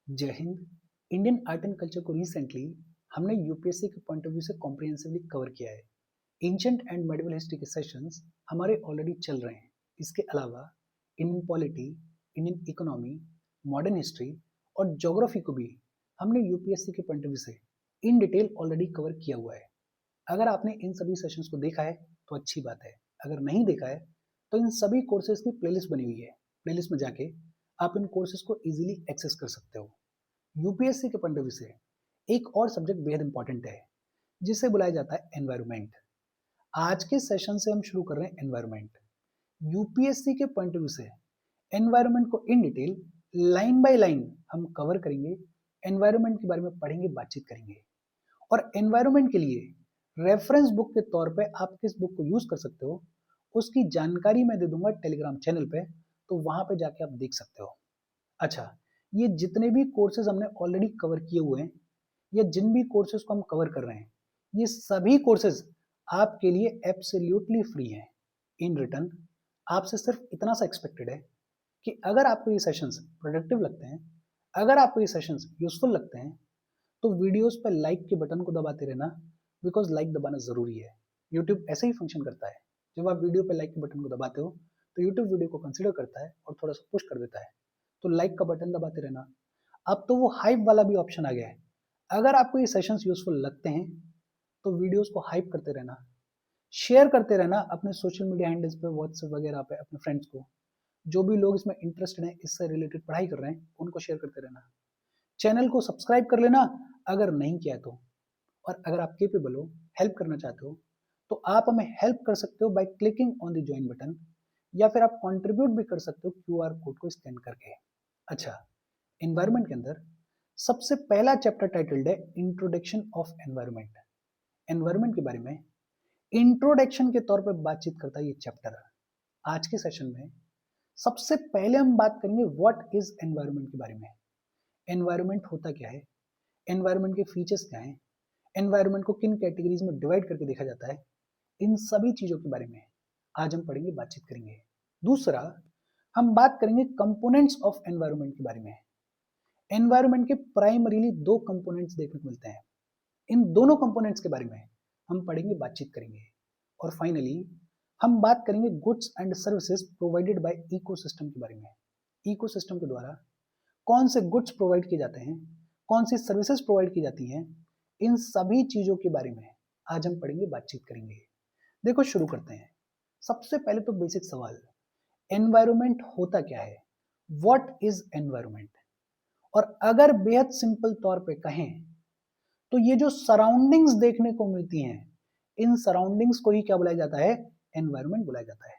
जय Hind. Indian art and culture को recently हमने यूपीएससी के पॉइंट ऑफ व्यू से कॉम्प्रिहेंसिवली कवर किया है। एंशिएंट एंड मेडिवल हिस्ट्री के सेशंस हमारे ऑलरेडी चल रहे हैं। इसके अलावा Indian polity, Indian economy, modern history और ज्योग्राफी को भी हमने यूपीएससी के पॉइंट ऑफ व्यू से इन डिटेल ऑलरेडी कवर किया हुआ है। अगर आपने इन सभी सेशंस को देखा है तो अच्छी बात है, अगर नहीं देखा है तो इन सभी कोर्सेज की प्लेलिस्ट बनी हुई है। प्लेलिस्ट में जाके आप इन कोर्सेज को इजीली एक्सेस कर सकते हो। यूपीएससी के पॉइंट ऑफ व्यू से एक और सब्जेक्ट बेहद इंपॉर्टेंट है जिसे बुलाया जाता है एनवायरमेंट। आज के सेशन से हम शुरू कर रहे हैं एनवायरमेंट। यूपीएससी के पॉइंट ऑफ व्यू से एनवायरमेंट को in detail line by line हम कवर करेंगे, एनवायरमेंट के बारे में पढ़ेंगे, बातचीत करेंगे। और एनवायरमेंट के लिए रेफरेंस बुक के तौर पे आप किस बुक को यूज कर सकते हो उसकी जानकारी मैं दे दूंगा टेलीग्राम चैनल पे, तो वहां पे जाके आप देख सकते हो। अच्छा, ये जितने भी कोर्सेज हमने ऑलरेडी कवर किए हुए हैं या जिन भी कोर्सेज को हम कवर कर रहे हैं, ये सभी कोर्सेज आपके लिए एब्सोल्युटली फ्री हैं। इन रिटर्न आपसे सिर्फ इतना सा एक्सपेक्टेड है कि अगर आपको ये सेशंस प्रोडक्टिव लगते हैं, अगर आपको ये सेशंस यूजफुल लगते हैं, तो वीडियोस पर लाइक के बटन को दबाते रहना, बिकॉज लाइक दबाना जरूरी है। यूट्यूब ऐसे ही फंक्शन करता है, जब आप वीडियो पर लाइक के बटन को दबाते हो तो यूट्यूब वीडियो को कंसिडर करता है और थोड़ा सा पुश कर देता है, तो लाइक का बटन दबाते रहना। अब तो वो हाइप वाला भी ऑप्शन आ गया है। अगर आपको ये सेशंस यूजफुल लगते हैं तो वीडियोस को हाइप करते रहना, शेयर करते रहना अपने सोशल मीडिया हैंडल्स पे, व्हाट्सएप वगैरह पे अपने फ्रेंड्स को। जो भी लोग इसमें इंटरेस्टेड हैं, इससे रिलेटेड पढ़ाई कर रहे हैं, उनको शेयर करते रहना। चैनल को सब्सक्राइब कर लेना अगर नहीं किया है तो। और अगर आप केपेबल हो, हेल्प करना चाहते हो, तो आप हमें हेल्प कर सकते हो by clicking on the join button, या फिर आप कंट्रीब्यूट भी कर सकते हो क्यूआर कोड को स्कैन करके। अच्छा, एनवायरनमेंट के अंदर सबसे पहला चैप्टर टाइटल्ड है इंट्रोडक्शन ऑफ एनवायरनमेंट। एनवायरनमेंट के बारे में इंट्रोडक्शन के तौर पर बातचीत करता है ये चैप्टर। आज के सेशन में सबसे पहले हम बात करेंगे व्हाट इज एनवायरनमेंट के बारे में। एनवायरनमेंट होता क्या है, एनवायरनमेंट के फीचर्स क्या हैं, एनवायरनमेंट को किन कैटेगरीज में डिवाइड करके देखा जाता है, इन सभी चीजों के बारे में आज हम पढ़ेंगे, बातचीत करेंगे। दूसरा, हम बात करेंगे कंपोनेंट्स ऑफ एनवायरनमेंट के बारे में। एनवायरनमेंट के प्राइमरीली दो कंपोनेंट्स देखने को मिलते हैं, इन दोनों कंपोनेंट्स के बारे में हम पढ़ेंगे, बातचीत करेंगे। और फाइनली हम बात करेंगे goods and services provided by ecosystem के बारे में। इकोसिस्टम के द्वारा कौन से गुड्स प्रोवाइड किए जाते हैं, कौन सी सर्विसेज प्रोवाइड की जाती हैं, इन सभी चीजों के बारे में आज हम पढ़ेंगे, बातचीत करेंगे। देखो, शुरू करते हैं। सबसे पहले तो बेसिक सवाल, एनवायरनमेंट होता क्या है, व्हाट इज एनवायरनमेंट। और अगर बेहद सिंपल तौर पे कहें तो ये जो सराउंडिंग्स देखने को मिलती हैं, इन सराउंडिंग्स को ही क्या बुलाया जाता है, एनवायरनमेंट बुलाया जाता है।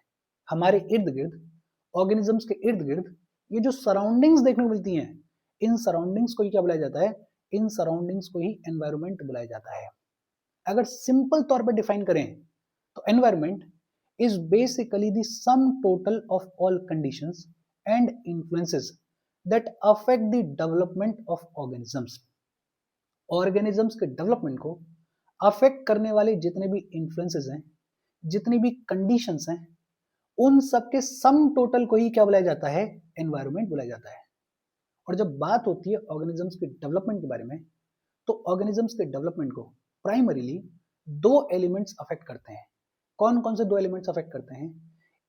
हमारे इर्द गिर्द, ऑर्गेनिजम्स के इर्द गिर्द ये जो सराउंडिंग्स देखने को मिलती हैं, इन सराउंडिंग्स को ही क्या बुलाया जाता है, इन सराउंडिंग्स को ही एनवायरनमेंट बुलाया जाता है। अगर सिंपल तौर पे डिफाइन करें तो environment is basically the sum total of all conditions and influences that affect the development of organisms. Organisms के डेवलपमेंट को अफेक्ट करने वाले जितने भी इन्फ्लुएंसेस हैं, जितनी भी कंडीशंस हैं, उन सब के सम टोटल को ही क्या बुलाया जाता है, एनवायरनमेंट बुलाया जाता है। और जब बात होती है ऑर्गेनिजम्स के डेवलपमेंट के बारे में, तो ऑर्गेनिजम्स के डेवलपमेंट को प्राइमरीली दो एलिमेंट्स अफेक्ट करते हैं। कौन कौन से दो एलिमेंट्स अफेक्ट करते हैं,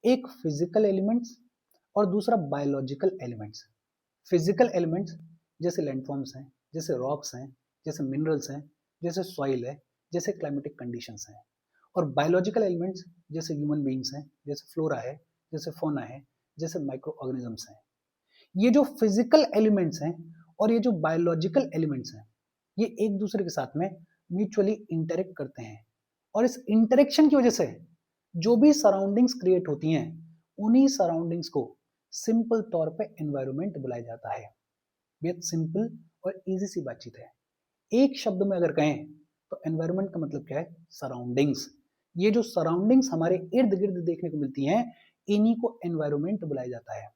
एक फिजिकल एलिमेंट्स और दूसरा बायोलॉजिकल एलिमेंट्स। फिजिकल एलिमेंट्स जैसे लैंडफॉर्म्स हैं, जैसे रॉक्स हैं, जैसे मिनरल्स हैं, जैसे सॉइल है, जैसे क्लाइमेटिक कंडीशंस हैं। और बायोलॉजिकल एलिमेंट्स जैसे ह्यूमन बीइंग्स हैं, जैसे फ्लोरा है, जैसे फोना है, जैसे माइक्रो ऑर्गेनिजम्स हैं। ये जो फिजिकल एलिमेंट्स हैं और ये जो बायोलॉजिकल एलिमेंट्स हैं, ये एक दूसरे के साथ में म्यूचुअली इंटरेक्ट करते हैं। और इस इंटरेक्शन की वजह से जो भी सराउंडिंग्स क्रिएट होती हैं, उन्हीं सराउंडिंग्स को सिंपल तौर पे एनवायरनमेंट बुलाया जाता है। बेहद सिंपल और इजी सी बातचीत है। एक शब्द में अगर कहें तो एनवायरनमेंट का मतलब क्या है, सराउंडिंग्स। ये जो सराउंडिंग्स हमारे इर्द गिर्द देखने को मिलती हैं, इन्हीं को एनवायरनमेंट बुलाया जाता है।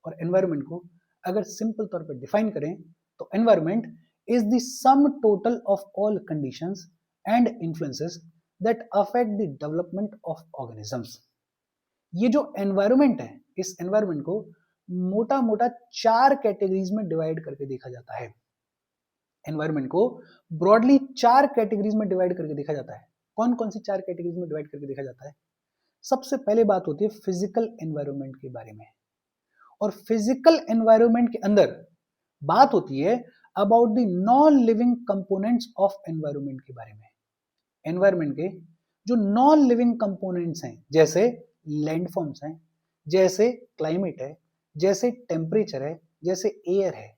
और एनवायरनमेंट को अगर सिंपल तौर पर डिफाइन करें तो environment is the sum total of all conditions and influences that affect the development of organisms. ये जो एनवायरनमेंट है, इस एनवायरनमेंट को मोटा मोटा 4 कैटेगरीज में डिवाइड करके देखा जाता है। एनवायरनमेंट को ब्रॉडली 4 कैटेगरीज में डिवाइड करके देखा जाता है। कौन कौन सी 4 कैटेगरीज में डिवाइड करके देखा जाता है? सबसे पहले बात होती है फिजिकल एनवायरनमेंट के बारे में, और फिजिकल एनवायरनमेंट के अंदर बात होती है about the non living components of environment के बारे में। एनवायरनमेंट के जो नॉन लिविंग कंपोनेंट्स हैं, जैसे लैंडफॉर्म्स हैं, जैसे क्लाइमेट है, जैसे टेम्परेचर है, जैसे एयर है,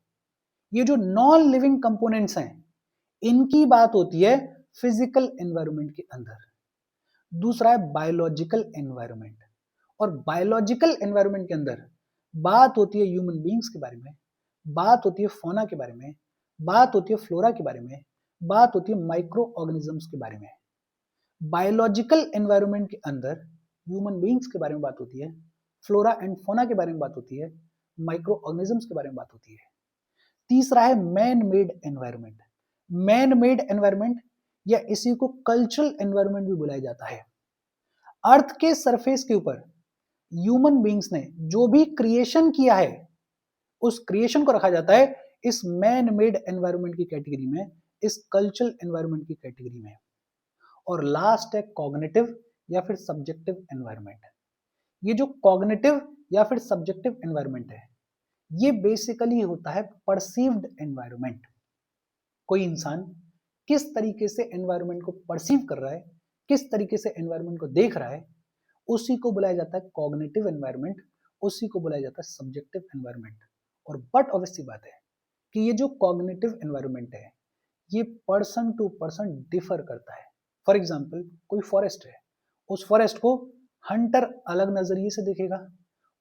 ये जो नॉन लिविंग कंपोनेंट्स हैं इनकी बात होती है फिजिकल एनवायरनमेंट के अंदर। दूसरा है बायोलॉजिकल एनवायरनमेंट, और बायोलॉजिकल एनवायरनमेंट के अंदर बात होती है ह्यूमन बींग्स के बारे में, बात होती है फौना के बारे में, बात होती है फ्लोरा के बारे में, बात होती है माइक्रो ऑर्गेनिजम्स के बारे में। बायोलॉजिकल एनवायरनमेंट के अंदर ह्यूमन बींग्स के बारे में बात होती है, फ्लोरा एंड फौना के बारे में बात होती है, माइक्रो ऑर्गेनिजम्स के बारे में बात होती है। तीसरा है man made environment. Man made environment या इसी को कल्चरल एनवायरनमेंट भी बुलाया जाता है। अर्थ के सरफेस के ऊपर ह्यूमन बींग्स ने जो भी क्रिएशन किया है उस क्रिएशन को रखा जाता है इस मैन मेड एनवायरनमेंट की कैटेगरी में, इस कल्चरल एनवायरनमेंट की कैटेगरी में। और लास्ट है कॉग्निटिव या फिर सब्जेक्टिव एनवायरनमेंट। ये जो कॉग्निटिव या फिर सब्जेक्टिव एनवायरनमेंट है ये बेसिकली होता है परसीव्ड एनवायरनमेंट। कोई इंसान किस तरीके से एनवायरनमेंट को परसीव कर रहा है, किस तरीके से एनवायरनमेंट को देख रहा है, उसी को बुलाया जाता है कॉग्निटिव एनवायरनमेंट, उसी को बुलाया जाता है सब्जेक्टिव एनवायरनमेंट। और बट ऑब्वियसली बात है कि ये जो कॉग्निटिव एनवायरनमेंट है ये पर्सन टू पर्सन डिफर करता है। फॉर एग्जाम्पल कोई फॉरेस्ट है, उस फॉरेस्ट को हंटर अलग नजरिए से देखेगा,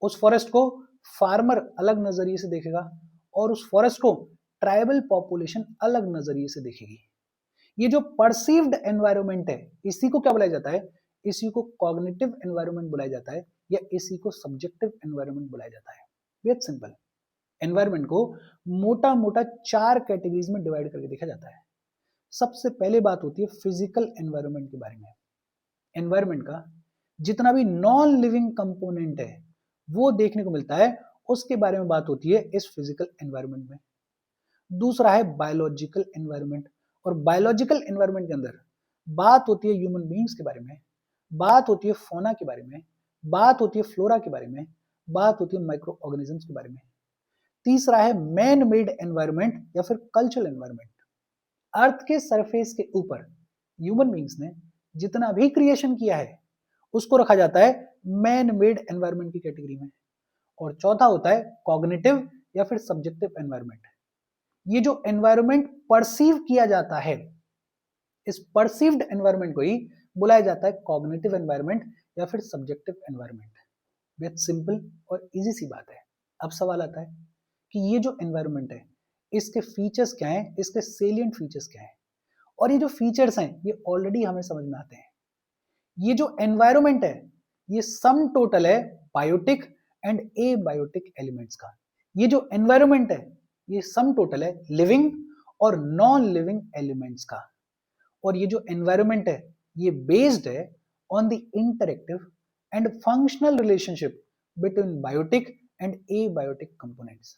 उस फॉरेस्ट को फार्मर अलग नजरिए से देखेगा, और उस फॉरेस्ट को ट्राइबल पॉपुलेशन अलग नजरिए से देखेगी। ये जो परसीव्ड एनवायरनमेंट है इसी को क्या बुलाया जाता है? इसी को कॉग्निटिव एनवायरनमेंट बुलाया जाता है, या इसी को सब्जेक्टिव एनवायरनमेंट बुलाया जाता है। बहुत सिंपल। एनवायरनमेंट को मोटा मोटा 4 कैटेगरीज में डिवाइड करके देखा जाता है। सबसे पहले बात होती है फिजिकल एनवायरनमेंट के बारे में। एनवायरनमेंट का जितना भी नॉन लिविंग कंपोनेंट है वो देखने को मिलता है, उसके बारे में बात होती है इस फिजिकल एनवायरनमेंट में। दूसरा है बायोलॉजिकल एनवायरनमेंट, और बायोलॉजिकल एनवायरनमेंट के अंदर बात होती है ह्यूमन बींग्स के बारे में, बात होती है फौना के बारे में, बात होती है फ्लोरा के बारे में, बात होती है माइक्रो ऑर्गेनिजम्स के बारे में। तीसरा है मैन मेड एनवायरनमेंट या फिर कल्चरल एनवायरनमेंट। अर्थ के सरफेस के ऊपर ह्यूमन बींग्स ने जितना भी क्रिएशन किया है उसको रखा जाता है मैन मेड एनवायरनमेंट की कैटेगरी में। और चौथा होता है कॉग्निटिव या फिर सब्जेक्टिव एनवायरनमेंट। ये जो एनवायरनमेंट परसीव किया जाता है इस परसीव्ड एनवायरनमेंट को ही बुलाया जाता है कॉग्निटिव एनवायरनमेंट या फिर सब्जेक्टिव एनवायरनमेंट। बहुत सिंपल और इजी सी बात है। अब सवाल आता है कि ये जो एनवायरनमेंट है इसके फीचर्स क्या हैं, इसके सेलिएंट फीचर्स क्या हैं? और ये जो फीचर्स हैं ये ऑलरेडी हमें समझ में आते हैं। ये जो एनवायरनमेंट है ये सम टोटल है बायोटिक एंड एबायोटिक एलिमेंट्स का। ये जो एनवायरनमेंट है ये सम टोटल है लिविंग और नॉन लिविंग एलिमेंट्स का। और ये जो एनवायरनमेंट है ये बेस्ड है on the interactive and functional relationship between biotic and abiotic components.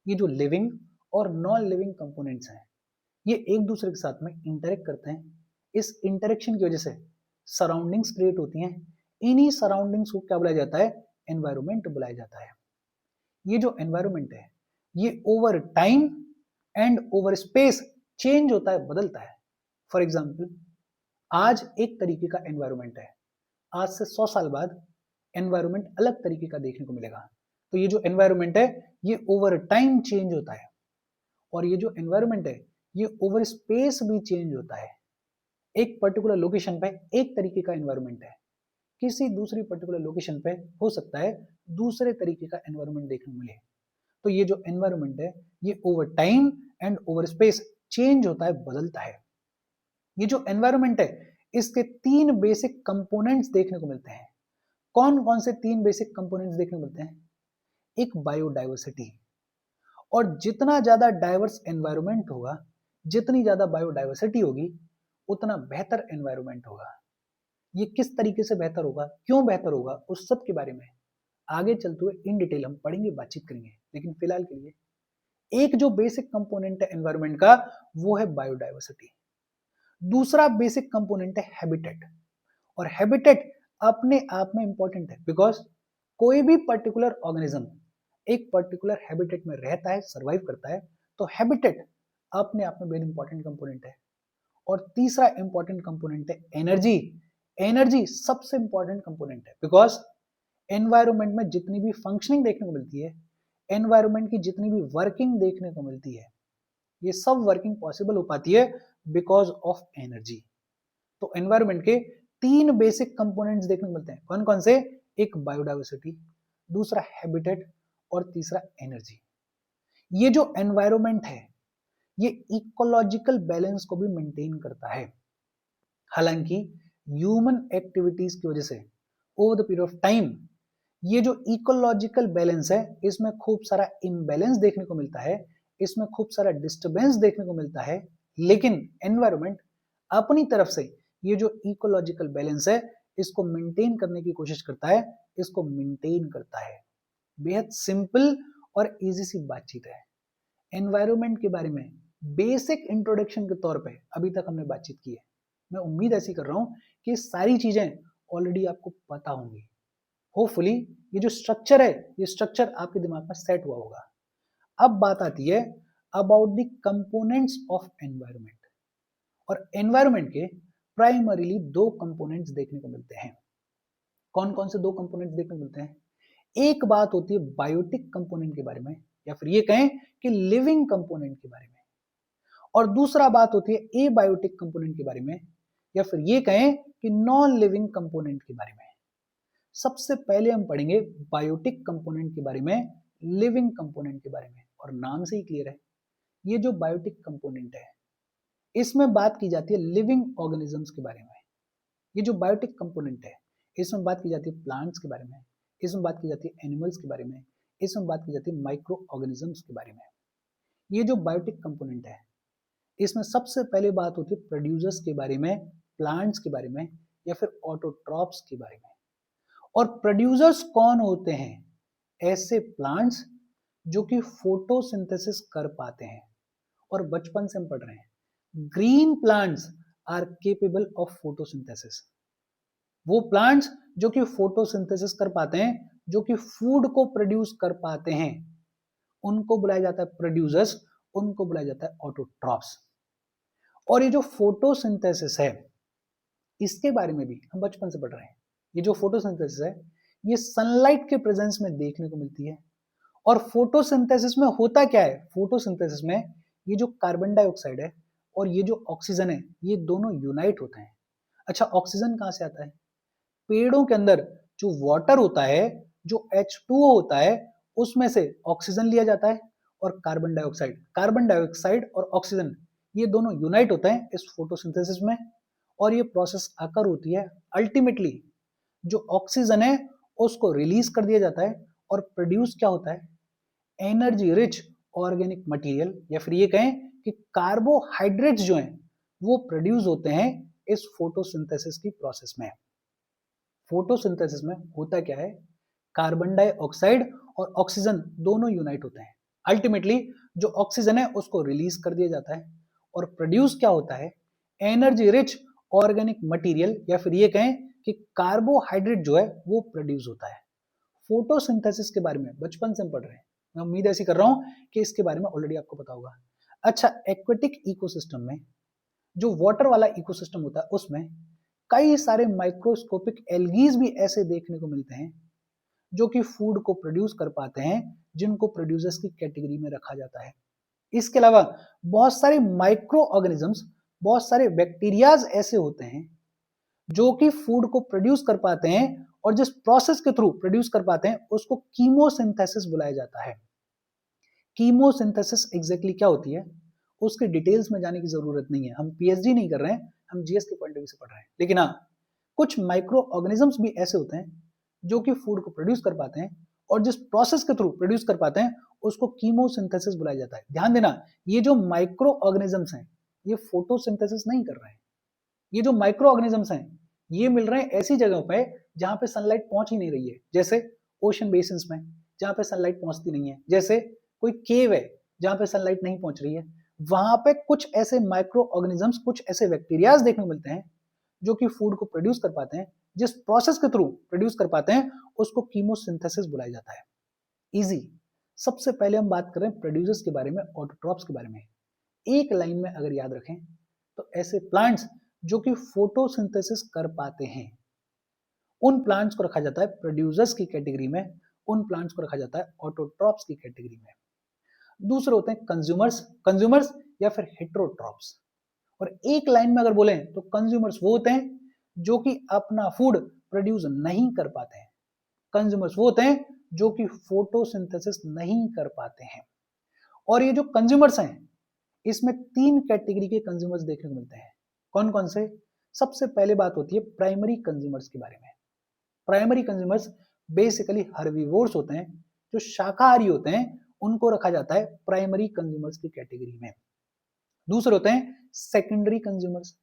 ये जो लिविंग और नॉन लिविंग कंपोनेंट्स हैं ये एक दूसरे के साथ में इंटरेक्ट करते हैं। इस इंटरेक्शन की वजह से सराउंडिंग्स क्रिएट होती हैं। इन्हीं सराउंडिंग्स को क्या बुलाया जाता है? एनवायरनमेंट बुलाया जाता है। ये जो एनवायरनमेंट है ये over time and over space change होता है, बदलता है। फॉर एग्जाम्पल आज एक तरीके का एनवायरनमेंट है, आज से 100 साल बाद एनवायरनमेंट अलग तरीके का देखने को मिलेगा। तो ये जो एनवायरनमेंट है ये ओवर टाइम चेंज होता है, और ये जो एनवायरनमेंट है ये ओवर स्पेस भी चेंज होता है। एक पर्टिकुलर लोकेशन पे एक तरीके का एनवायरनमेंट है, किसी दूसरी पर्टिकुलर लोकेशन पे हो सकता है दूसरे तरीके का एनवायरनमेंट देखने को मिले। तो ये जो एनवायरनमेंट है ये over time and over space change होता है, बदलता है। ये जो एनवायरनमेंट है इसके 3 बेसिक कंपोनेंट्स देखने को मिलते हैं। कौन कौन से 3 बेसिक कंपोनेंट्स देखने को मिलते हैं? एक बायोडाइवर्सिटी, और जितना ज्यादा डाइवर्स एनवायरनमेंट होगा, जितनी ज्यादा बायोडाइवर्सिटी होगी उतना बेहतर एनवायरनमेंट होगा। ये किस तरीके से बेहतर होगा, क्यों बेहतर होगा, उस सब के बारे में आगे चलते हुए इन डिटेल हम पढ़ेंगे, बातचीत करेंगे, लेकिन फिलहाल के लिए एक जो बेसिक कंपोनेंट है एनवायरनमेंट का वो है बायोडाइवर्सिटी। दूसरा बेसिक कंपोनेंट है हैबिटेट, और हैबिटेट अपने आप में इंपॉर्टेंट है बिकॉज कोई भी पर्टिकुलर ऑर्गेनिज्म एक पर्टिकुलर हैबिटेट में रहता है, सर्वाइव करता है, तो हैबिटेट अपने आप में वेरी इंपॉर्टेंट कंपोनेंट है। और तीसरा इंपॉर्टेंट कंपोनेंट है एनर्जी। एनर्जी सबसे इंपॉर्टेंट कंपोनेंट है बिकॉज एनवायरनमेंट में जितनी भी फंक्शनिंग देखने को मिलती है, एनवायरनमेंट की जितनी भी वर्किंग देखने को मिलती है, ये सब वर्किंग पॉसिबल हो पाती है बिकॉज ऑफ एनर्जी। तो एनवायरनमेंट के तीन बेसिक कंपोनेंट्स देखने को मिलते हैं, कौन कौन से? एक बायोडाइवर्सिटी, दूसरा हैबिटेट और तीसरा एनर्जी। ये जो एनवायरनमेंट है ये इकोलॉजिकल बैलेंस को भी मेंटेन करता है। हालांकि ह्यूमन एक्टिविटीज की वजह से over the period of time ये जो इकोलॉजिकल बैलेंस है इसमें खूब सारा इम्बैलेंस देखने को मिलता है, इसमें खूब सारा डिस्टरबेंस देखने को मिलता है। लेकिन एनवायरनमेंट अपनी तरफ से ये जो इकोलॉजिकल बैलेंस है इसको मेंटेन करने की कोशिश करता है, इसको मेंटेन करता है। बेहद सिंपल और इजी सी बातचीत है। एनवायरनमेंट के बारे में बेसिक इंट्रोडक्शन के तौर पे अभी तक हमने बातचीत की है। मैं उम्मीद ऐसी कर रहा हूं कि सारी चीजें ऑलरेडी आपको पता होंगी। होपफुली ये जो स्ट्रक्चर है ये स्ट्रक्चर आपके दिमाग में सेट हुआ होगा। अब बात आती है about the components of environment. और एनवायरनमेंट के प्राइमरीली दो कंपोनेंट्स देखने को मिलते हैं। कौन कौन से दो कंपोनेंट्स देखने को मिलते हैं? एक बात होती है बायोटिक कंपोनेंट के बारे में, या फिर ये कहें कि लिविंग कंपोनेंट के बारे में, और दूसरा बात होती है एबायोटिक कंपोनेंट के बारे में, या फिर ये कहें कि नॉन लिविंग कंपोनेंट के बारे में। सबसे पहले हम पढ़ेंगे बायोटिक कंपोनेंट के बारे में, लिविंग कंपोनेंट के बारे में। और नाम से ही क्लियर है, ये जो बायोटिक कंपोनेंट है इसमें बात की जाती है लिविंग ऑर्गेनिजम्स के बारे में। ये जो बायोटिक कंपोनेंट है इसमें बात की जाती है प्लांट्स के बारे में, इसमें बात की जाती है एनिमल्स के बारे में, इसमें बात की जाती है माइक्रो ऑर्गेनिजम्स के बारे में। ये जो बायोटिक कंपोनेंट है इसमें सबसे पहले बात होती है प्रोड्यूसर्स के बारे में, प्लांट्स के बारे में, या फिर ऑटोट्रॉप्स के बारे में। और प्रोड्यूसर्स कौन होते हैं? ऐसे प्लांट्स जो कि फोटोसिंथेसिस कर पाते हैं। और बचपन से हम पढ़ रहे हैं green plants are capable of photosynthesis. वो प्लांट्स जो कि फोटोसिंथेसिस कर पाते हैं, जो कि फूड को प्रोड्यूस कर पाते हैं, उनको बुलाया जाता है प्रोड्यूसर्स, उनको बुलाया जाता है ऑटोट्रॉप्स। और ये जो फोटोसिंथेसिस है इसके बारे में भी हम बचपन से पढ़ रहे हैं। ये जो फोटोसिंथेसिस है ये सनलाइट के प्रेजेंस में देखने को मिलती है। और फोटोसिंथेसिस में होता क्या है? फोटोसिंथेसिस में ये जो कार्बन डाइऑक्साइड है और ये जो ऑक्सीजन है ये दोनों यूनाइट होते हैं। अच्छा, ऑक्सीजन कहां से आता है? पेड़ों के अंदर जो वाटर होता है, जो H2O होता है, उसमें से ऑक्सीजन लिया जाता है और कार्बन डाइऑक्साइड और ऑक्सीजन ये दोनों यूनाइट होते हैं इस फोटोसिंथेसिस में। और ये प्रोसेस आकर होती है, अल्टीमेटली जो ऑक्सीजन है उसको रिलीज कर दिया जाता है और प्रोड्यूस क्या होता है? एनर्जी रिच ऑर्गेनिक मटेरियल, या फिर ये कहें कि कार्बोहाइड्रेट्स जो हैं वो प्रोड्यूस होते हैं इस फोटोसिंथेसिस की प्रोसेस में। फोटोसिंथेसिस में होता क्या है? कार्बन डाइऑक्साइड और ऑक्सीजन दोनों यूनाइट होते हैं। अल्टीमेटली जो ऑक्सीजन है उसको रिलीज कर दिया जाता है और प्रोड्यूस क्या होता है? एनर्जी रिच ऑर्गेनिक मटेरियल, या फिर ये कहें कि कार्बोहाइड्रेट जो है वो प्रोड्यूस होता है। फोटोसिंथेसिस के बारे में बचपन से हम पढ़ रहे हैं। मैं उम्मीद ऐसी कर रहा हूं कि इसके बारे में ऑलरेडी आपको पता होगा। अच्छा, एक्वेटिक इकोसिस्टम में जो वाटर वाला इकोसिस्टम होता है उसमें कई सारे माइक्रोस्कोपिक एल्गीज भी ऐसे देखने को मिलते हैं जो कि फूड को प्रोड्यूस कर पाते हैं, जिनको प्रोड्यूसर्स की कैटेगरी में रखा जाता है। इसके अलावा बहुत सारे माइक्रो ऑर्गेनिजम्स, बहुत सारे बैक्टीरियाज ऐसे होते हैं जो कि फूड को प्रोड्यूस कर पाते हैं, और जिस प्रोसेस के थ्रू प्रोड्यूस कर पाते हैं उसको कीमोसिंथेसिस बुलाया जाता है। कीमोसिंथेसिस एग्जैक्टली क्या होती है उसके डिटेल्स में जाने की जरूरत नहीं है, हम पीएचडी नहीं कर रहे हैं, हम जीएस के पॉइंट ऑफ व्यू से पढ़ रहे हैं। लेकिन हाँ, कुछ माइक्रो ऑर्गेनिजम्स भी ऐसे होते हैं जो कि फूड को प्रोड्यूस कर पाते हैं, और जिस प्रोसेस के थ्रू प्रोड्यूस कर पाते हैं उसको कीमोसिंथेसिस बुलाया जाता है। ध्यान देना, ये जो माइक्रो ऑर्गेनिजम्स हैं ये फोटोसिंथेसिस नहीं कर रहे हैं। ये जो माइक्रो ऑर्गेनिजम्स हैं ये मिल रहे हैं ऐसी जगहों पे जहां पे सनलाइट पहुंच ही नहीं रही है, जैसे ओशन बेसिन्स में जहाँ पे सनलाइट पहुंचती नहीं है, जैसे कोई केव है जहाँ पे सनलाइट नहीं पहुंच रही है, वहां पे कुछ ऐसे माइक्रो ऑर्गेनिजम्स, कुछ ऐसे बैक्टीरियाज देखने को मिलते हैं जो कि फूड को प्रोड्यूस कर पाते हैं। जिस प्रोसेस के थ्रू प्रोड्यूस कर पाते हैं उसको कीमोसिंथेसिस बुलाया जाता है। इजी। सबसे पहले हम बात करें प्रोड्यूसर्स के बारे में, ऑटोट्रॉप्स के बारे में। एक लाइन में अगर याद रखें तो ऐसे प्लांट्स जो कि फोटोसिंथेसिस कर पाते हैं, उन प्लांट्स को रखा जाता है प्रोड्यूसर्स की कैटेगरी में, उन प्लांट्स को रखा जाता है ऑटोट्रॉप्स की कैटेगरी में। दूसरे होते हैं कंज्यूमर्स, कंज्यूमर्स या फिर हेटेरोट्रॉप्स। और एक लाइन में अगर बोलें तो कंज्यूमर्स वो होते हैं जो कि अपना फूड प्रोड्यूस नहीं कर पाते हैं। कंज्यूमर्स वो होते हैं जो कि फोटोसिंथेसिस नहीं कर पाते हैं। और ये जो कंज्यूमर्स हैं, इसमें 3 कैटेगरी के कंज्यूमर्स देखने को मिलते हैं। कौन कौन से? सबसे पहले बात होती है प्राइमरी कंज्यूमर्स के बारे में। प्राइमरी कंज्यूमर्स बेसिकली हर्बीवोर्स होते हैं, जो शाकाहारी होते हैं, उनको रखा जाता है प्राइमरी कंज्यूमर्स की कैटेगरी में। दूसरे होते हैं secondary consumers.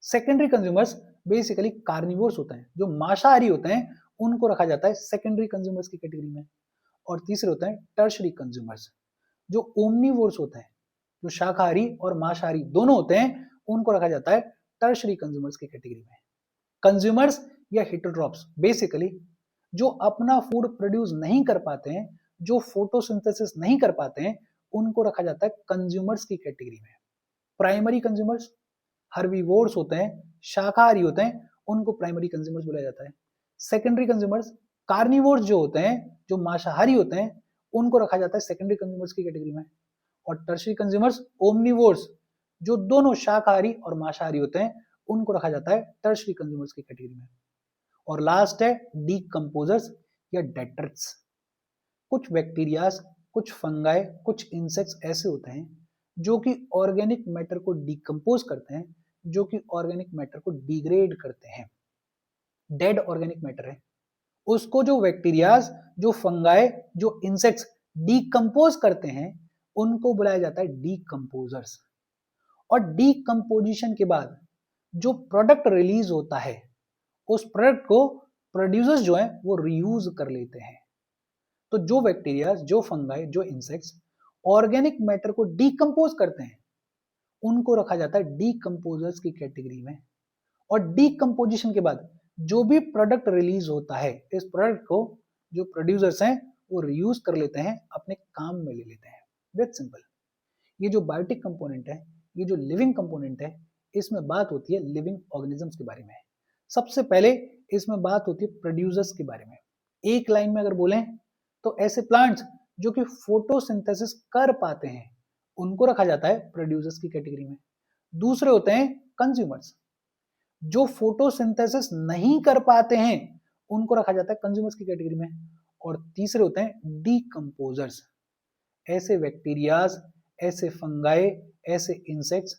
Secondary consumers basically carnivores होते हैं, जो मांसाहारी होते हैं, उनको रखा जाता है सेकेंडरी कंज्यूमर्स की कैटेगरी में। और तीसरे होते हैं टर्शरी कंज्यूमर्स, जो ओमनीवोर्स होते हैं, जो शाकाहारी और मांसाहारी दोनों होते हैं, उनको रखा जाता है टर्शरी कंज्यूमर्स की कैटेगरी में। कंज्यूमर्स या हेटेरोट्रॉप्स बेसिकली जो अपना फूड प्रोड्यूस नहीं कर पाते हैं, जो फोटोसिंथेसिस नहीं कर पाते हैं, उनको रखा जाता है कंज्यूमर्स की कैटेगरी में। प्राइमरी कंज्यूमर्स हर्बीवोर्स होते हैं, शाकाहारी होते हैं, उनको प्राइमरी कंज्यूमर्स बोला जाता है। सेकेंडरी कंज्यूमर्स कार्निवोर्स जो होते हैं, जो मांसाहारी होते हैं, उनको रखा जाता है सेकेंडरी कंज्यूमर्स की कैटेगरी में। और टर्शरी कंज्यूमर्स ओमनीवोर्स, जो दोनों शाकाहारी और मांसाहारी होते हैं, उनको रखा जाता है टर्शरी कंज्यूमर्स की कैटेगरी में। और लास्ट है डीकंपोजर्स या डेट्रिट्स। कुछ बैक्टीरियाज, कुछ फंगाई, कुछ इंसेक्ट्स ऐसे होते हैं जो कि ऑर्गेनिक मैटर को डिकम्पोज करते हैं, जो कि ऑर्गेनिक मैटर को डिग्रेड करते हैं। डेड ऑर्गेनिक मैटर है, उसको जो बैक्टीरियाज, जो फंगाई, जो इंसेक्ट्स डिकम्पोज करते हैं, उनको बुलाया जाता है डीकंपोजर्स। और डीकंपोजिशन के बाद जो प्रोडक्ट रिलीज होता है, उस प्रोडक्ट को प्रोड्यूसर्स जो है वो रीयूज कर लेते हैं। तो जो बैक्टीरिया, जो फंगाई, जो इंसेक्ट्स ऑर्गेनिक मैटर को डीकंपोज करते हैं, उनको रखा जाता है डीकंपोजर्स की कैटेगरी में। और डीकंपोजिशन के बाद जो भी प्रोडक्ट रिलीज होता है, इस प्रोडक्ट को जो प्रोड्यूसर्स हैं वो रीयूज कर लेते हैं, अपने काम में ले लेते हैं। Very simple. ये जो बायोटिक कंपोनेंट है, ये जो लिविंग कंपोनेंट है, इसमें बात होती है लिविंग ऑर्गेनिजम्स के बारे में। सबसे पहले इसमें बात होती है प्रोड्यूसर्स के बारे में। एक लाइन में अगर बोलें तो ऐसे प्लांट्स जो कि फोटोसिंथेसिस कर पाते हैं, उनको रखा जाता है प्रोड्यूसर्स की कैटेगरी में। दूसरे होते हैं कंज्यूमर्स, जो फोटोसिंथेसिस नहीं कर पाते हैं, उनको रखा जाता है कंज्यूमर्स की कैटेगरी में। और तीसरे होते हैं डीकंपोजर्स, ऐसे बैक्टीरियाज, ऐसे फंगाई, ऐसे इंसेक्ट्स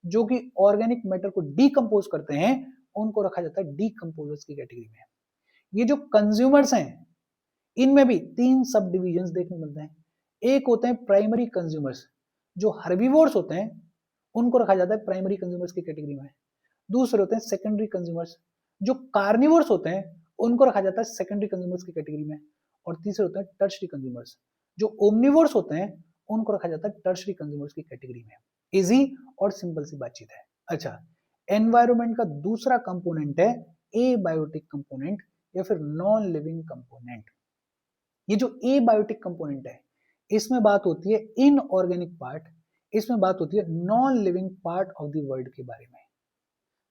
जो कि ऑर्गेनिक मैटर को डीकंपोज करते हैं, उनको रखा जाता है डीकंपोजर्स की कैटेगरी में। ये जो कंज्यूमर्स हैं, इनमें भी 3 सब डिविजन्स देखने को मिलते हैं। एक होते हैं प्राइमरी कंज्यूमर्स, जो हर्बीवोर्स होते हैं, उनको रखा जाता है प्राइमरी कंज्यूमर्स की कैटेगरी में। दूसरे होते हैं सेकेंडरी कंज्यूमर्स, जो कार्निवोर्स होते हैं, उनको रखा जाता है सेकेंडरी कंज्यूमर्स की कैटेगरी में। और तीसरे होते हैं टर्शरी कंज्यूमर्स, जो ओमनीवोर्स होते हैं, उनको रखा जाता है टर्शरी कंज्यूमर्स की कैटेगरी में। इजी और सिंपल सी बातचीत है। अच्छा, एनवायरमेंट का दूसरा कंपोनेंट है एबायोटिक कंपोनेंट या फिर नॉन लिविंग कंपोनेंट। ये जो एबायोटिक कंपोनेंट है, इसमें बात होती है इनऑर्गेनिक पार्ट, इसमें बात होती है non living part of the world के बारे में।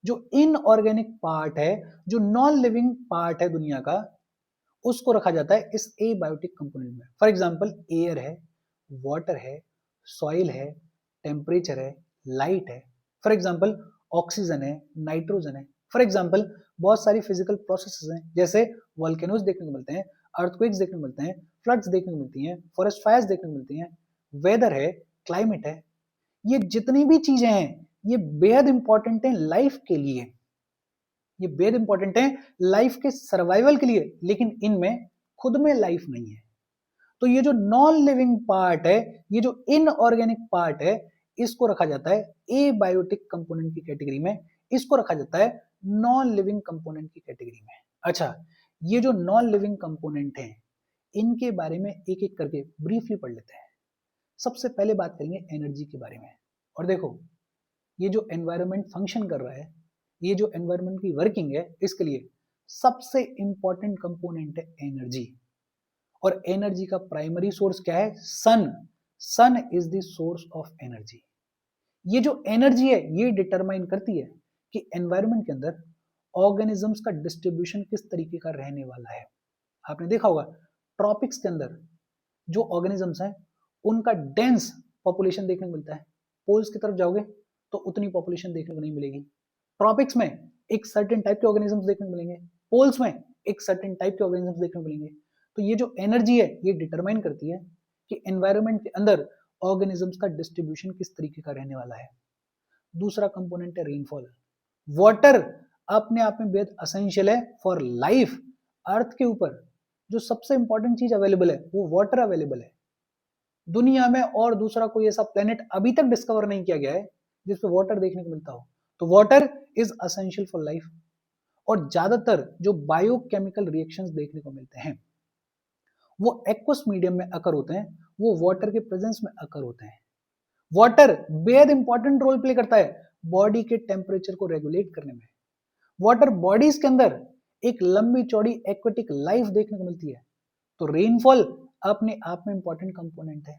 जो इनऑर्गेनिक पार्ट है, जो नॉन लिविंग पार्ट है दुनिया का, उसको रखा जाता है इस एबायोटिक कंपोनेंट में। फॉर एग्जांपल एयर है, वाटर है, सॉइल है, टेम्परेचर है, लाइट है। फॉर एग्जांपल ऑक्सीजन है, नाइट्रोजन है। फॉर एग्जांपल बहुत सारी फिजिकल प्रोसेसेस हैं, जैसे वोल्केनोज देखने को मिलते हैं, अर्थक्वेक्स देखने को मिलते हैं, फ्लड्स देखने को मिलती हैं, फॉरेस्ट फायर्स देखने को मिलती हैं, वेदर है, क्लाइमेट है। ये जितनी भी चीजें हैं, ये बेहद इंपॉर्टेंट है लाइफ के लिए, ये बेहद इंपॉर्टेंट है लाइफ के सर्वाइवल के लिए, लेकिन इनमें खुद में लाइफ नहीं है। तो ये जो नॉन लिविंग पार्ट है, ये जो इनऑर्गेनिक पार्ट है, इसको रखा जाता है एबायोटिक कंपोनेंट की कैटेगरी में, इसको रखा जाता है नॉन लिविंग कंपोनेंट की कैटेगरी में। अच्छा, ये जो नॉन लिविंग कंपोनेंट है, इनके बारे में एक एक करके ब्रीफली पढ़ लेते हैं। सबसे पहले बात करेंगे एनर्जी के बारे में। और देखो, ये जो एनवायरनमेंट फंक्शन कर रहा है, ये जो एनवायरनमेंट की वर्किंग है, इसके लिए सबसे इंपॉर्टेंट कंपोनेंट है एनर्जी। और एनर्जी का प्राइमरी सोर्स क्या है? Sun. Sun is the source of energy. ये जो एनर्जी है ये डिटरमाइन करती है कि एनवायरनमेंट के अंदर ऑर्गेनिजम्स का डिस्ट्रीब्यूशन किस तरीके का रहने वाला है। आपने देखा होगा ट्रॉपिक्स के अंदर जो ऑर्गेनिजम्स हैं उनका डेंस पॉपुलेशन देखने को मिलता है। पोल्स की तरफ जाओगे तो उतनी पॉपुलेशन देखने को नहीं मिलेगी। ट्रॉपिक्स में एक सर्टेन टाइप के ऑर्गेनिजम्स देखने को मिलेंगे, पोल्स में एक सर्टेन टाइप के ऑर्गेनिजम्स देखने को मिलेंगे। तो ये जो एनर्जी है ये डिटरमाइन करती है कि एनवायरनमेंट के अंदर ऑर्गेनिजम्स का डिस्ट्रीब्यूशन किस तरीके का रहने वाला है। दूसरा कंपोनेंट है रेनफॉल। वाटर अपने आप में बेहद असेंशियल है फॉर लाइफ। अर्थ के ऊपर जो सबसे इंपॉर्टेंट चीज अवेलेबल है वो वाटर अवेलेबल है। दुनिया में और दूसरा कोई ऐसा प्लेनेट अभी तक डिस्कवर नहीं किया गया है जिसपे वाटर देखने को मिलता हो। तो water is essential for life. और ज्यादातर जो बायोकेमिकल रिएक्शंस देखने को मिलते हैं वो एक्वस मीडियम में अकर होते हैं, वो वाटर के प्रेजेंस में अकर होते हैं। वाटर बेहद इंपॉर्टेंट रोल प्ले करता है बॉडी के टेम्परेचर को रेगुलेट करने में। वाटर बॉडीज के अंदर एक लंबी चौड़ी एक्वेटिक लाइफ देखने को मिलती है। तो रेनफॉल अपने आप में इंपॉर्टेंट कंपोनेंट है।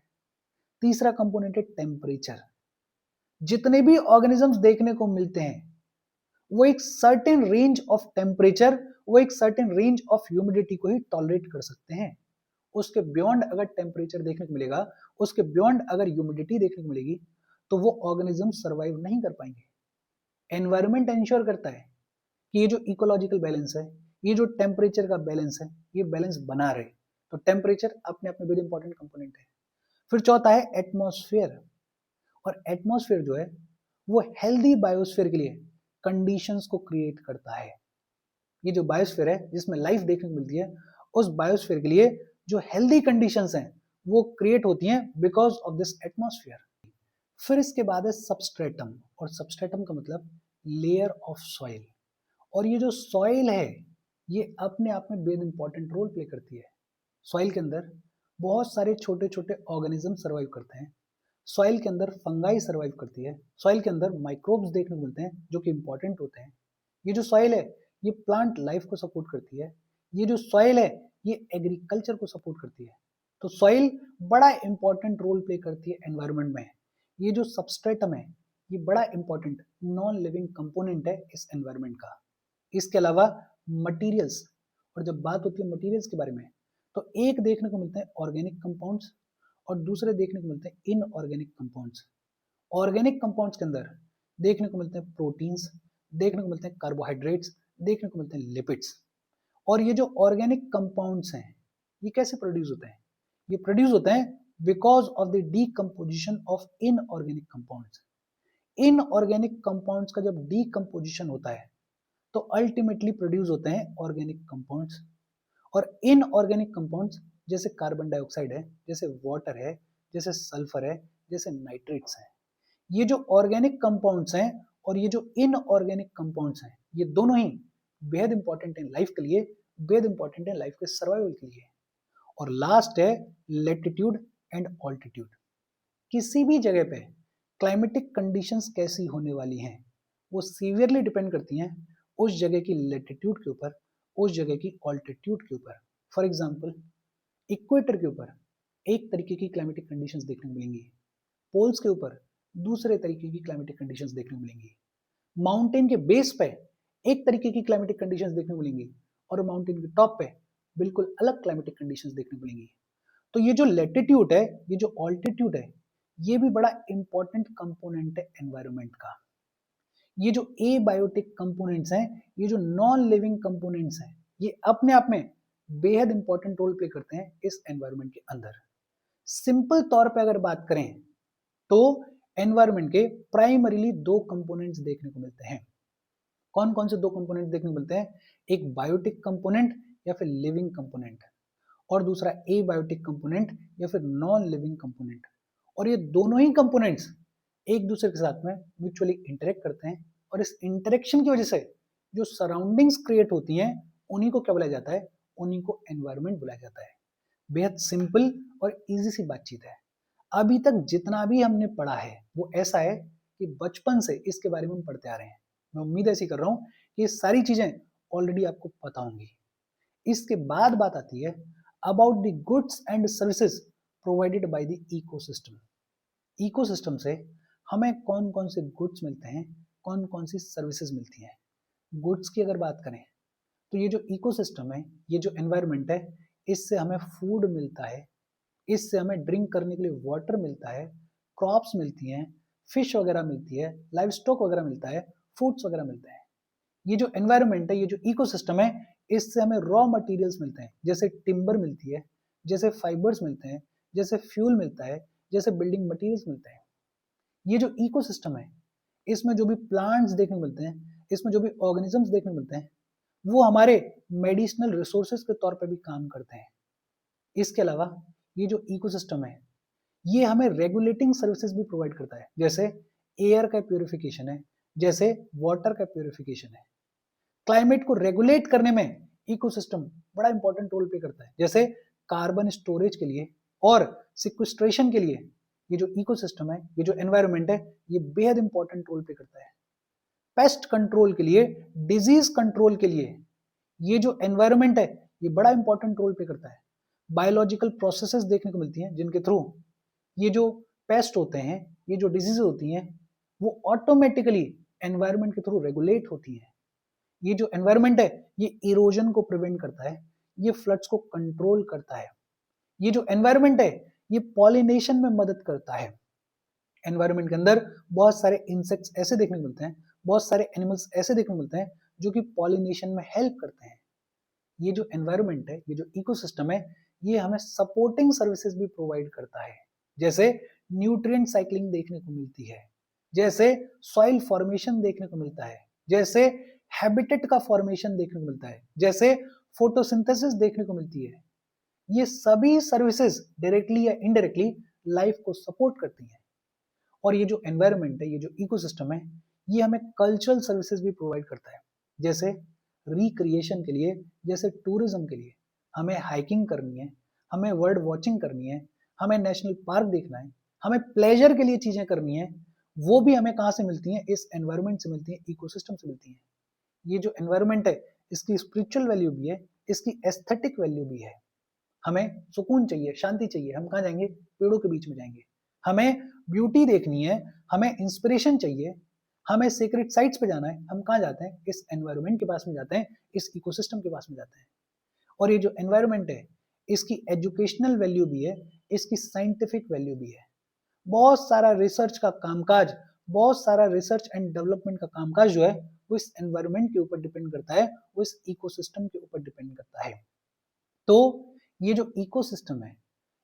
तीसरा कंपोनेंट है टेम्परेचर। जितने भी ऑर्गेनिजम्स देखने को मिलते हैं वो एक सर्टेन रेंज ऑफ टेम्परेचर, वो एक सर्टेन रेंज ऑफ ह्यूमिडिटी को ही टॉलरेट कर सकते हैं। उसके बियॉन्ड अगर टेम्परेचर देखने को मिलेगा, उसके बियॉन्ड अगर ह्यूमिडिटी देखने को मिलेगी तो वो ऑर्गेनिज्म सर्वाइव नहीं कर पाएंगे। एनवायरनमेंट इंश्योर करता है कि ये जो इकोलॉजिकल बैलेंस है, ये जो टेम्परेचर का बैलेंस है, ये बैलेंस बना रहे। तो टेम्परेचर अपने आप में बहुत इंपॉर्टेंट कंपोनेंट है। फिर चौथा है एटमॉस्फेयर। और एटमॉस्फेयर जो है वो हेल्दी बायोस्फीयर के लिए कंडीशंस को क्रिएट करता है। ये जो बायोस्फीयर है जिसमें लाइफ देखने को मिलती है, उस बायोस्फीयर के लिए जो हेल्दी कंडीशंस हैं वो क्रिएट होती हैं बिकॉज ऑफ दिस एटमॉस्फेयर। फिर इसके बाद है सबस्ट्रेटम। और सबस्ट्रेटम का मतलब लेयर ऑफ सॉइल। और ये जो सॉइल है ये अपने आप में बेहद इंपॉर्टेंट रोल प्ले करती है। सॉइल के अंदर बहुत सारे छोटे छोटे ऑर्गेनिज्म सर्वाइव करते हैं। सॉइल के अंदर फंगाई सर्वाइव करती है। सॉइल के अंदर माइक्रोब्स देखने को मिलते हैं जो कि इंपॉर्टेंट होते हैं। ये जो सॉइल है ये प्लांट लाइफ को सपोर्ट करती है। ये जो सॉइल है ये एग्रीकल्चर को सपोर्ट करती है। तो सॉइल बड़ा इंपॉर्टेंट रोल प्ले करती है एनवायरनमेंट में। ये जो सबस्ट्रेटम है ये बड़ा इंपॉर्टेंट नॉन लिविंग कंपोनेंट है इस एनवायरनमेंट का। इसके अलावा मटेरियल्स। और जब बात होती है मटेरियल्स के बारे में तो एक देखने को मिलते हैं ऑर्गेनिक कंपाउंड्स और दूसरे देखने को मिलते हैं इनऑर्गेनिक कंपाउंड्स। ऑर्गेनिक कंपाउंड्स के अंदर देखने को मिलते हैं प्रोटीन्स, देखने को मिलते हैं कार्बोहाइड्रेट्स, देखने को मिलते हैं लिपिड्स। और ये जो ऑर्गेनिक कंपाउंड्स हैं ये कैसे प्रोड्यूस होते हैं? ये प्रोड्यूस होते हैं because of the decomposition of inorganic compounds. Inorganic compounds का जब डीकम्पोजिशन होता है तो अल्टीमेटली प्रोड्यूस होते हैं ऑर्गेनिक कंपाउंड्स। और इनऑर्गेनिक कंपाउंड्स जैसे कार्बन डाइऑक्साइड है, जैसे वाटर है, जैसे सल्फर है, जैसे नाइट्रेट्स हैं। ये जो ऑर्गेनिक कंपाउंड्स हैं और ये जो इनऑर्गेनिक कंपाउंड्स हैं ये दोनों ही बेहद इंपॉर्टेंट है लाइफ के लिए, बेहद इंपॉर्टेंट है लाइफ के सर्वाइवल के लिए। और लास्ट है लेटिट्यूड एंड ऑल्टीट्यूड। किसी भी जगह पे क्लाइमेटिक कंडीशंस कैसी होने वाली हैं वो सीवियरली डिपेंड करती हैं उस जगह की लेटिट्यूड के ऊपर, उस जगह की ऑल्टीट्यूड के ऊपर। फॉर एग्जांपल इक्वेटर के ऊपर एक तरीके की क्लाइमेटिक कंडीशंस देखने को मिलेंगी, पोल्स के ऊपर दूसरे तरीके की क्लाइमेटिक कंडीशंस देखने को मिलेंगी, माउंटेन के बेस पे एक तरीके की क्लाइमेटिक कंडीशंस देखने को मिलेंगी और माउंटेन के टॉप पे बिल्कुल अलग क्लाइमेटिक कंडीशंस देखने को मिलेंगी। तो ये जो लेटिट्यूड है, ये जो ऑल्टीट्यूड है, ये भी बड़ा इंपॉर्टेंट कंपोनेंट है एनवायरनमेंट का। ये जो एबायोटिक कंपोनेंट्स हैं, ये जो नॉन लिविंग कंपोनेंट्स हैं, ये अपने आप में बेहद इंपॉर्टेंट रोल प्ले करते हैं इस एनवायरनमेंट के अंदर। सिंपल तौर पे अगर बात करें तो एनवायरनमेंट के प्राइमरीली दो कंपोनेंट्स देखने को मिलते हैं। कौन कौन से दो कंपोनेंट देखने को मिलते हैं? एक बायोटिक कंपोनेंट या फिर लिविंग कंपोनेंट, और दूसरा एबायोटिक कंपोनेंट या फिर नॉन लिविंग कंपोनेंट। और ये दोनों ही कंपोनेंट्स एक दूसरे के साथ में म्यूचुअली इंटरेक्ट करते हैं और इस इंटरेक्शन की वजह से जो सराउंडिंग्स क्रिएट होती हैं उन्हीं को क्या बुलाया जाता है? उन्हीं को एनवायरनमेंट बुलाया जाता है। बेहद सिंपल और इजी सी बातचीत है। अभी तक जितना भी हमने पढ़ा है वो ऐसा है कि बचपन से इसके बारे में हम पढ़ते आ रहे हैं। मैं उम्मीद ऐसी कर रहा हूँ कि ये सारी चीजें ऑलरेडी आपको पता होंगी। इसके बाद बात आती है about the goods and services provided by the ecosystem. Ecosystem से हमें कौन कौन से गुड्स मिलते हैं, कौन कौन सी सर्विसेज मिलती हैं। गुड्स की अगर बात करें तो ये जो इकोसिस्टम है, ये जो एनवायरनमेंट है, इससे हमें फूड मिलता है, इससे हमें ड्रिंक करने के लिए वाटर मिलता है, क्रॉप्स मिलती हैं, फिश वगैरह मिलती है, लाइव स्टॉक वगैरह मिलता है, फ्रूट्स वगैरह मिलते हैं। ये जो एनवायरनमेंट है, ये जो इकोसिस्टम है, इससे हमें रॉ मटेरियल्स मिलते हैं, जैसे टिम्बर मिलती है, जैसे फाइबर्स मिलते हैं, जैसे फ्यूल मिलता है, जैसे बिल्डिंग मटेरियल्स मिलते हैं। ये जो इकोसिस्टम है, इसमें जो भी प्लांट्स देखने को मिलते हैं, इसमें जो भी ऑर्गेनिजम्स देखने को मिलते हैं, वो हमारे मेडिसिनल रिसोर्सेज के तौर पर भी काम करते हैं। इसके अलावा ये जो इकोसिस्टम है, ये हमें रेगुलेटिंग सर्विसेज भी प्रोवाइड करता है, जैसे एयर का प्यूरिफिकेशन है, जैसे वाटर का प्यूरिफिकेशन है। क्लाइमेट को रेगुलेट करने में इकोसिस्टम बड़ा इंपॉर्टेंट रोल प्ले करता है, जैसे कार्बन स्टोरेज के लिए और सिक्वेस्ट्रेशन के लिए ये जो इकोसिस्टम है, ये जो एनवायरनमेंट है, ये बेहद इंपॉर्टेंट रोल प्ले करता है। पेस्ट कंट्रोल के लिए, डिजीज कंट्रोल के लिए ये जो एनवायरनमेंट है, ये बड़ा इंपॉर्टेंट रोल प्ले करता है। बायोलॉजिकल प्रोसेसेस देखने को मिलती हैं जिनके थ्रू ये जो पेस्ट होते हैं, ये जो डिजीज होती हैं, वो ऑटोमेटिकली एनवायरनमेंट के थ्रू रेगुलेट होती है। ये जो एनवायरनमेंट है, ये इरोजन को प्रिवेंट करता है, ये फ्लड्स को कंट्रोल करता है। ये जो एनवायरनमेंट है, ये पॉलिनेशन में मदद करता है। एनवायरनमेंट के अंदर बहुत सारे इंसेक्ट्स ऐसे देखने को मिलते हैं, बहुत सारे एनिमल्स ऐसे देखने को मिलते हैं जो कि पॉलिनेशन में हेल्प करते हैं। ये जो एनवायरनमेंट है, ये जो इकोसिस्टम है, ये हमें सपोर्टिंग सर्विसेज भी प्रोवाइड करता है, जैसे न्यूट्रिएंट साइक्लिंग देखने को मिलती है, जैसे सॉइल फॉर्मेशन देखने को मिलता है, जैसे हैबिटेट का फॉर्मेशन देखने को मिलता है, जैसे फोटोसिंथेसिस देखने को मिलती है। ये सभी सर्विसेज डायरेक्टली या इनडायरेक्टली लाइफ को सपोर्ट करती हैं। और ये जो एनवायरनमेंट है, ये जो इकोसिस्टम है, ये हमें कल्चरल सर्विसेज भी प्रोवाइड करता है, जैसे रिक्रिएशन के लिए, जैसे टूरिज्म के लिए। हमें हाइकिंग करनी है, हमें बर्ड वॉचिंग करनी है, हमें नेशनल पार्क देखना है, हमें प्लेजर के लिए चीजें करनी है, वो भी हमें कहाँ से मिलती हैं? इस एनवायरनमेंट से मिलती है, इकोसिस्टम से मिलती है। ये जो एनवायरनमेंट है, इसकी स्पिरिचुअल वैल्यू भी है, इसकी एस्थेटिक वैल्यू भी है। हमें सुकून चाहिए, शांति चाहिए, हम कहाँ जाएंगे? पेड़ों के बीच में जाएंगे। हमें ब्यूटी देखनी है, हमें इंस्पिरेशन चाहिए, हमें सीक्रेट साइट्स पे जाना है, हम कहाँ जाते हैं? इस एनवायरनमेंट के पास में जाते हैं, इस इकोसिस्टम के पास में जाते हैं। और ये जो एनवायरनमेंट है, इसकी एजुकेशनल वैल्यू भी है, इसकी साइंटिफिक वैल्यू भी है। बहुत सारा रिसर्च का कामकाज, बहुत सारा रिसर्च एंड डेवलपमेंट का कामकाज जो है, वो इस एनवायरनमेंट के ऊपर डिपेंड करता है, वो इस इकोसिस्टम के ऊपर डिपेंड करता है। तो ये जो इकोसिस्टम है,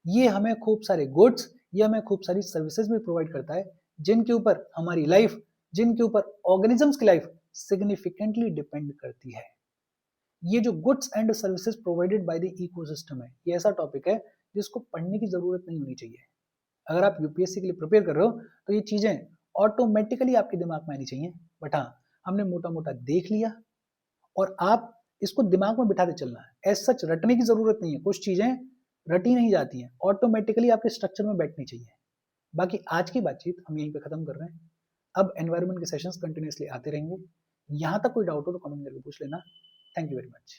ये हमें खूब सारे गुड्स, ये हमें खूब सारी सर्विसेज भी प्रोवाइड करता है, जिनके ऊपर हमारी लाइफ, जिनके ऊपर ऑर्गेनिजम्स की लाइफ सिग्निफिकेंटली डिपेंड करती है। ये जो goods and services provided by the ecosystem है, ये ऐसा टॉपिक है जिसको पढ़ने की जरूरत नहीं होनी चाहिए। अगर आप यूपीएससी के लिए प्रिपेयर कर रहे हो तो ये चीजें ऑटोमेटिकली आपके दिमाग में आनी चाहिए। बट हाँ, हमने मोटा मोटा देख लिया और आप इसको दिमाग में बिठाते चलना है। एज सच रटने की जरूरत नहीं है, कुछ चीजें रटी नहीं जाती हैं, ऑटोमेटिकली आपके स्ट्रक्चर में बैठनी चाहिए। बाकी आज की बातचीत हम यहीं पे खत्म कर रहे हैं। अब एनवायरनमेंट के सेशंस कंटिन्यूसली आते रहेंगे। यहाँ तक कोई डाउट हो तो कमेंट करके पूछ लेना। Thank you very much.